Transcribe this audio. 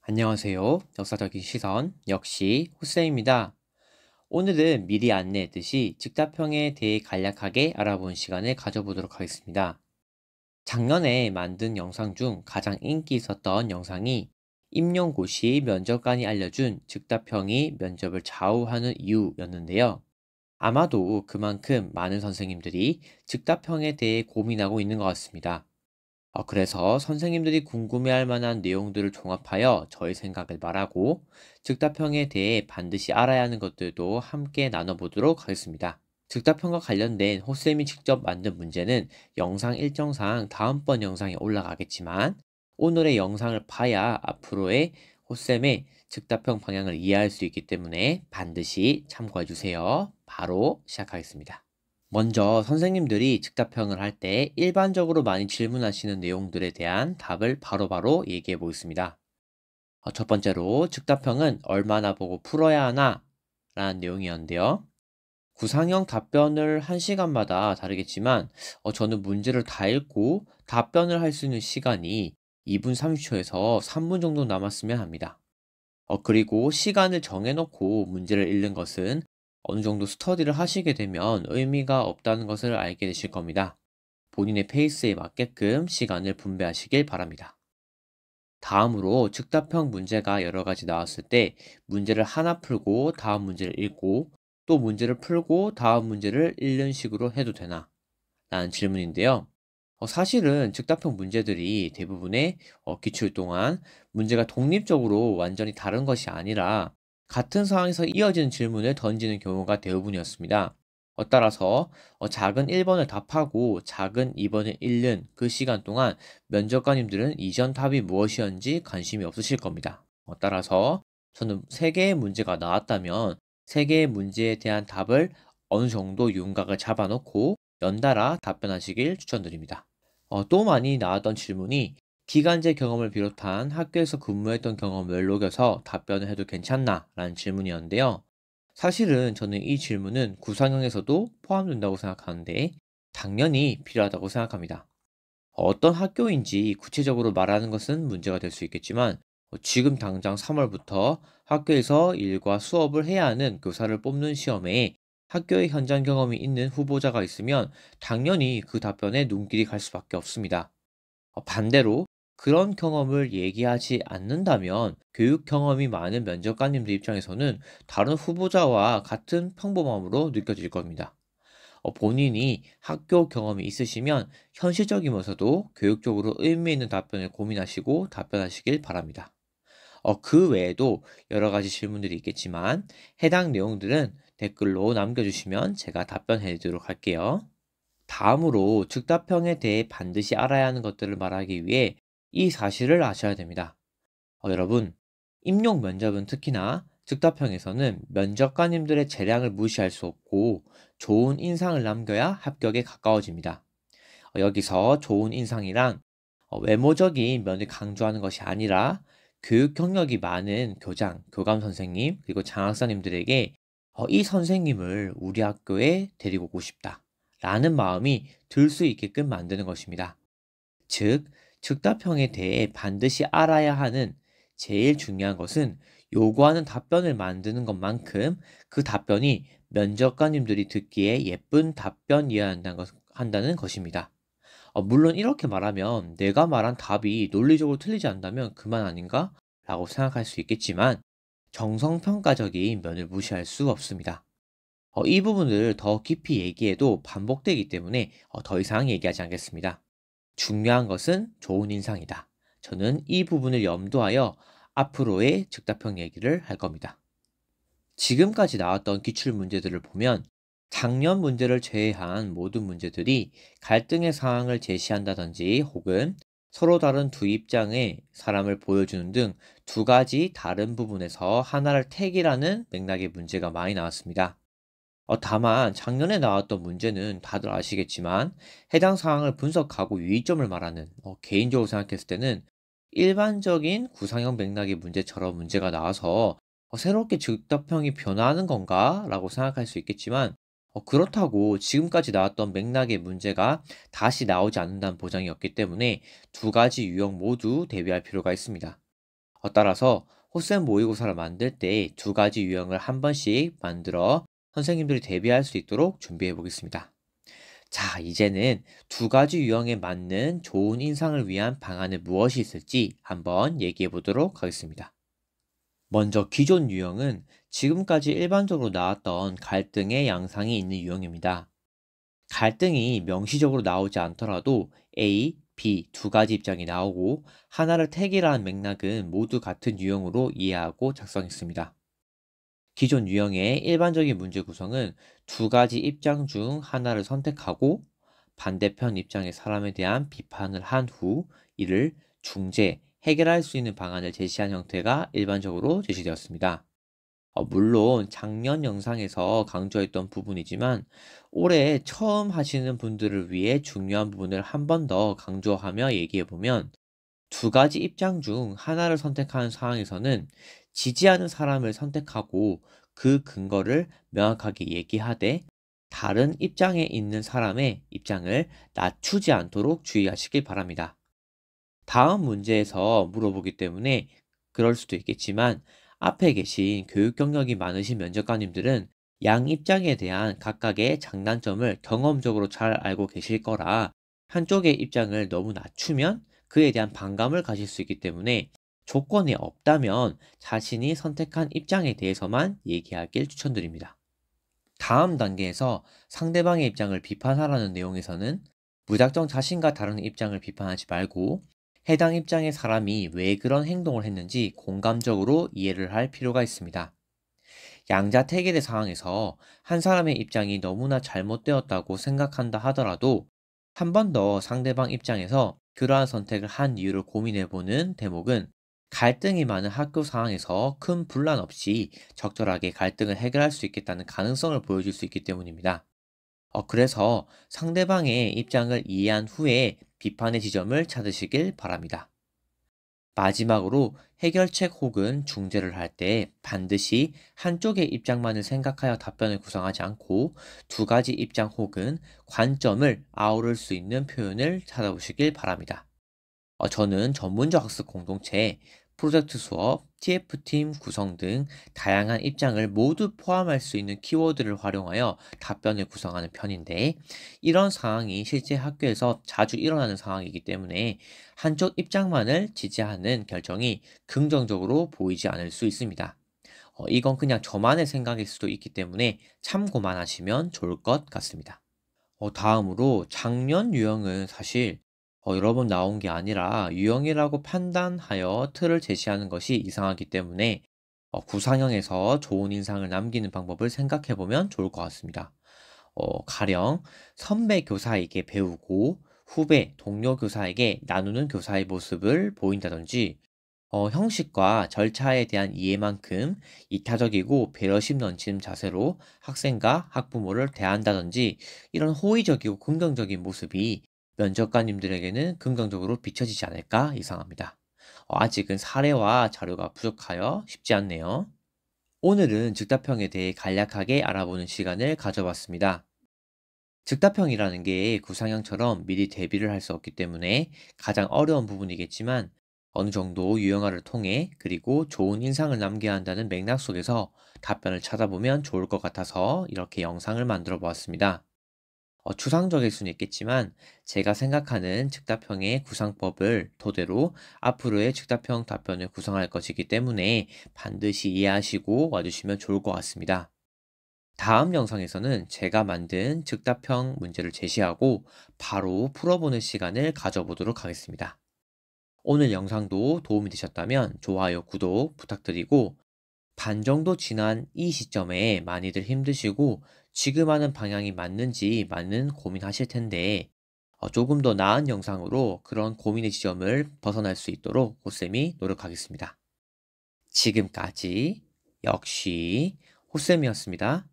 안녕하세요. 역사적인 시선, 역시 호세입니다. 오늘은 미리 안내했듯이 즉답형에 대해 간략하게 알아본 시간을 가져보도록 하겠습니다. 작년에 만든 영상 중 가장 인기 있었던 영상이 임용고시 면접관이 알려준 즉답형이 면접을 좌우하는 이유였는데요. 아마도 그만큼 많은 선생님들이 즉답형에 대해 고민하고 있는 것 같습니다. 그래서 선생님들이 궁금해할 만한 내용들을 종합하여 저의 생각을 말하고 즉답형에 대해 반드시 알아야 하는 것들도 함께 나눠보도록 하겠습니다. 즉답형과 관련된 호쌤이 직접 만든 문제는 영상 일정상 다음번 영상에 올라가겠지만 오늘의 영상을 봐야 앞으로의 호쌤의 즉답형 방향을 이해할 수 있기 때문에 반드시 참고해 주세요. 바로 시작하겠습니다. 먼저 선생님들이 즉답형을 할 때 일반적으로 많이 질문하시는 내용들에 대한 답을 바로바로 얘기해 보겠습니다. 첫 번째로 즉답형은 얼마나 보고 풀어야 하나? 라는 내용이었는데요. 구상형 답변을 1시간마다 다르겠지만 저는 문제를 다 읽고 답변을 할 수 있는 시간이 2분 30초에서 3분 정도 남았으면 합니다. 그리고 시간을 정해놓고 문제를 읽는 것은 어느 정도 스터디를 하시게 되면 의미가 없다는 것을 알게 되실 겁니다. 본인의 페이스에 맞게끔 시간을 분배하시길 바랍니다. 다음으로 즉답형 문제가 여러 가지 나왔을 때 문제를 하나 풀고 다음 문제를 읽고 또 문제를 풀고 다음 문제를 읽는 식으로 해도 되나? 라는 질문인데요. 사실은 즉답형 문제들이 대부분의 기출 동안 문제가 독립적으로 완전히 다른 것이 아니라 같은 상황에서 이어지는 질문을 던지는 경우가 대부분이었습니다. 따라서 작은 1번을 답하고 작은 2번을 읽는 그 시간 동안 면접관님들은 이전 답이 무엇이었는지 관심이 없으실 겁니다. 따라서 저는 3개의 문제가 나왔다면 3개의 문제에 대한 답을 어느 정도 윤곽을 잡아놓고 연달아 답변하시길 추천드립니다. 또 많이 나왔던 질문이 기간제 경험을 비롯한 학교에서 근무했던 경험을 녹여서 답변을 해도 괜찮나? 라는 질문이었는데요. 사실은 저는 이 질문은 구상형에서도 포함된다고 생각하는데 당연히 필요하다고 생각합니다. 어떤 학교인지 구체적으로 말하는 것은 문제가 될 수 있겠지만 지금 당장 3월부터 학교에서 일과 수업을 해야 하는 교사를 뽑는 시험에 학교의 현장 경험이 있는 후보자가 있으면 당연히 그 답변에 눈길이 갈 수밖에 없습니다. 반대로 그런 경험을 얘기하지 않는다면 교육 경험이 많은 면접관님들 입장에서는 다른 후보자와 같은 평범함으로 느껴질 겁니다. 본인이 학교 경험이 있으시면 현실적이면서도 교육적으로 의미 있는 답변을 고민하시고 답변하시길 바랍니다. 그 외에도 여러 가지 질문들이 있겠지만 해당 내용들은 댓글로 남겨주시면 제가 답변해 드리도록 할게요. 다음으로 즉답형에 대해 반드시 알아야 하는 것들을 말하기 위해 이 사실을 아셔야 됩니다. 여러분, 임용 면접은 특히나 즉답형에서는 면접관님들의 재량을 무시할 수 없고 좋은 인상을 남겨야 합격에 가까워집니다. 여기서 좋은 인상이란 외모적인 면을 강조하는 것이 아니라 교육 경력이 많은 교장, 교감 선생님, 그리고 장학사님들에게 이 선생님을 우리 학교에 데리고 오고 싶다. 라는 마음이 들 수 있게끔 만드는 것입니다. 즉, 즉답형에 대해 반드시 알아야 하는 제일 중요한 것은 요구하는 답변을 만드는 것만큼 그 답변이 면접관님들이 듣기에 예쁜 답변이어야 한다는 것입니다. 물론 이렇게 말하면 내가 말한 답이 논리적으로 틀리지 않다면 그만 아닌가? 라고 생각할 수 있겠지만 정성평가적인 면을 무시할 수 없습니다. 이 부분을 더 깊이 얘기해도 반복되기 때문에 더 이상 얘기하지 않겠습니다. 중요한 것은 좋은 인상이다. 저는 이 부분을 염두하여 앞으로의 즉답형 얘기를 할 겁니다. 지금까지 나왔던 기출 문제들을 보면 작년 문제를 제외한 모든 문제들이 갈등의 상황을 제시한다든지 혹은 서로 다른 두 입장의 사람을 보여주는 등 두 가지 다른 부분에서 하나를 택이라는 맥락의 문제가 많이 나왔습니다. 다만 작년에 나왔던 문제는 다들 아시겠지만 해당 사항을 분석하고 유의점을 말하는 개인적으로 생각했을 때는 일반적인 구상형 맥락의 문제처럼 문제가 나와서 새롭게 즉답형이 변화하는 건가? 라고 생각할 수 있겠지만 그렇다고 지금까지 나왔던 맥락의 문제가 다시 나오지 않는다는 보장이 없기 때문에 두 가지 유형 모두 대비할 필요가 있습니다. 따라서 호쌤 모의고사를 만들 때 두 가지 유형을 한 번씩 만들어 선생님들이 대비할 수 있도록 준비해 보겠습니다. 자, 이제는 두 가지 유형에 맞는 좋은 인상을 위한 방안은 무엇이 있을지 한번 얘기해 보도록 하겠습니다. 먼저 기존 유형은 지금까지 일반적으로 나왔던 갈등의 양상이 있는 유형입니다. 갈등이 명시적으로 나오지 않더라도 A, B 두 가지 입장이 나오고 하나를 택이라는 맥락은 모두 같은 유형으로 이해하고 작성했습니다. 기존 유형의 일반적인 문제 구성은 두 가지 입장 중 하나를 선택하고 반대편 입장의 사람에 대한 비판을 한 후 이를 중재, 해결할 수 있는 방안을 제시한 형태가 일반적으로 제시되었습니다. 물론 작년 영상에서 강조했던 부분이지만 올해 처음 하시는 분들을 위해 중요한 부분을 한 번 더 강조하며 얘기해보면 두 가지 입장 중 하나를 선택하는 상황에서는 지지하는 사람을 선택하고 그 근거를 명확하게 얘기하되 다른 입장에 있는 사람의 입장을 낮추지 않도록 주의하시길 바랍니다. 다음 문제에서 물어보기 때문에 그럴 수도 있겠지만 앞에 계신 교육 경력이 많으신 면접관님들은 양 입장에 대한 각각의 장단점을 경험적으로 잘 알고 계실 거라 한쪽의 입장을 너무 낮추면 그에 대한 반감을 가질 수 있기 때문에 조건이 없다면 자신이 선택한 입장에 대해서만 얘기하길 추천드립니다. 다음 단계에서 상대방의 입장을 비판하라는 내용에서는 무작정 자신과 다른 입장을 비판하지 말고 해당 입장의 사람이 왜 그런 행동을 했는지 공감적으로 이해를 할 필요가 있습니다. 양자택일의 상황에서 한 사람의 입장이 너무나 잘못되었다고 생각한다 하더라도 한 번 더 상대방 입장에서 그러한 선택을 한 이유를 고민해보는 대목은 갈등이 많은 학교 상황에서 큰 분란 없이 적절하게 갈등을 해결할 수 있겠다는 가능성을 보여줄 수 있기 때문입니다. 그래서 상대방의 입장을 이해한 후에 비판의 지점을 찾으시길 바랍니다. 마지막으로 해결책 혹은 중재를 할 때 반드시 한쪽의 입장만을 생각하여 답변을 구성하지 않고 두 가지 입장 혹은 관점을 아우를 수 있는 표현을 찾아보시길 바랍니다. 저는 전문적 학습 공동체, 프로젝트 수업, TF팀 구성 등 다양한 입장을 모두 포함할 수 있는 키워드를 활용하여 답변을 구성하는 편인데, 이런 상황이 실제 학교에서 자주 일어나는 상황이기 때문에 한쪽 입장만을 지지하는 결정이 긍정적으로 보이지 않을 수 있습니다. 이건 그냥 저만의 생각일 수도 있기 때문에 참고만 하시면 좋을 것 같습니다. 다음으로 작년 유형은 사실 여러 번 나온 게 아니라 유형이라고 판단하여 틀을 제시하는 것이 이상하기 때문에 구상형에서 좋은 인상을 남기는 방법을 생각해 보면 좋을 것 같습니다. 가령 선배 교사에게 배우고 후배 동료 교사에게 나누는 교사의 모습을 보인다든지 형식과 절차에 대한 이해만큼 이타적이고 배려심 넘치는 자세로 학생과 학부모를 대한다든지 이런 호의적이고 긍정적인 모습이 면접관님들에게는 긍정적으로 비춰지지 않을까 예상합니다. 아직은 사례와 자료가 부족하여 쉽지 않네요. 오늘은 즉답형에 대해 간략하게 알아보는 시간을 가져봤습니다. 즉답형이라는 게 구상형처럼 미리 대비를 할 수 없기 때문에 가장 어려운 부분이겠지만 어느 정도 유형화를 통해 그리고 좋은 인상을 남겨야 한다는 맥락 속에서 답변을 찾아보면 좋을 것 같아서 이렇게 영상을 만들어 보았습니다. 추상적일 수는 있겠지만 제가 생각하는 즉답형의 구상법을 토대로 앞으로의 즉답형 답변을 구성할 것이기 때문에 반드시 이해하시고 와주시면 좋을 것 같습니다. 다음 영상에서는 제가 만든 즉답형 문제를 제시하고 바로 풀어보는 시간을 가져보도록 하겠습니다. 오늘 영상도 도움이 되셨다면 좋아요, 구독 부탁드리고 반 정도 지난 이 시점에 많이들 힘드시고 지금 하는 방향이 맞는지 많은 고민하실 텐데 조금 더 나은 영상으로 그런 고민의 지점을 벗어날 수 있도록 호쌤이 노력하겠습니다. 지금까지 역시 호쌤이었습니다.